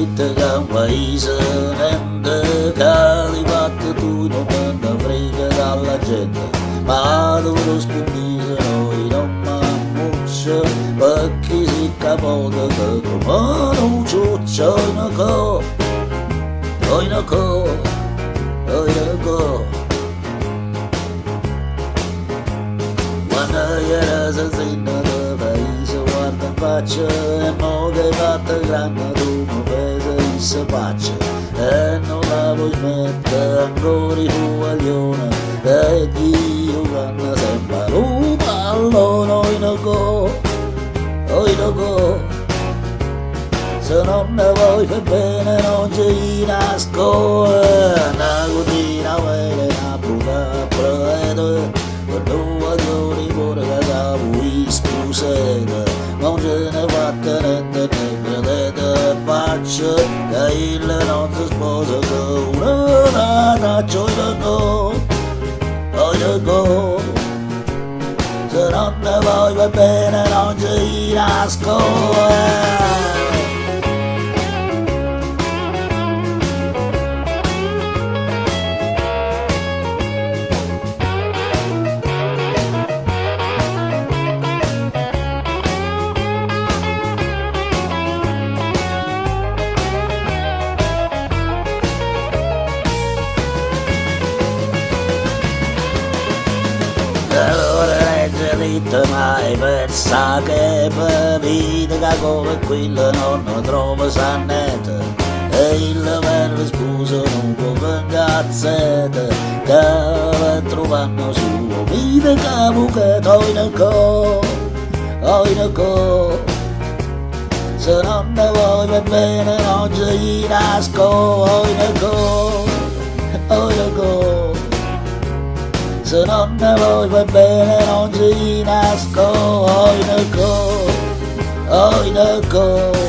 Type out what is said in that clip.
detto che un paese niente che li batte tu non me ne frega dalla gente, ma loro scommise noi non m'ammuccia perché si capote che come non ciuccia una co, una co, una co. Quando era senza del paese guarda in faccia e non che fatta grande tu mi fai se faccia e non la vuoi smettere ancora i coglioni e Dio quando sembra un pallone oi no go se non ne vuoi far bene non ci nascondi una cucina quella una buca prete per due giorni pure che capo spusete non ce ne fatta niente ne credete faccia che il non si sposa che una taccia oi da go se non ne vuoi va bene non ci nascondi. Allora legge dritto mai pensa che per vita che come quello non ne trova sannetta e il vero sposo non può vengazzette che va trovando suo vita capo che toi ne co se non ne vuoi va bene non ci nascondi oi ne co se non ne vuoi va bene non ci nascondi oi ne co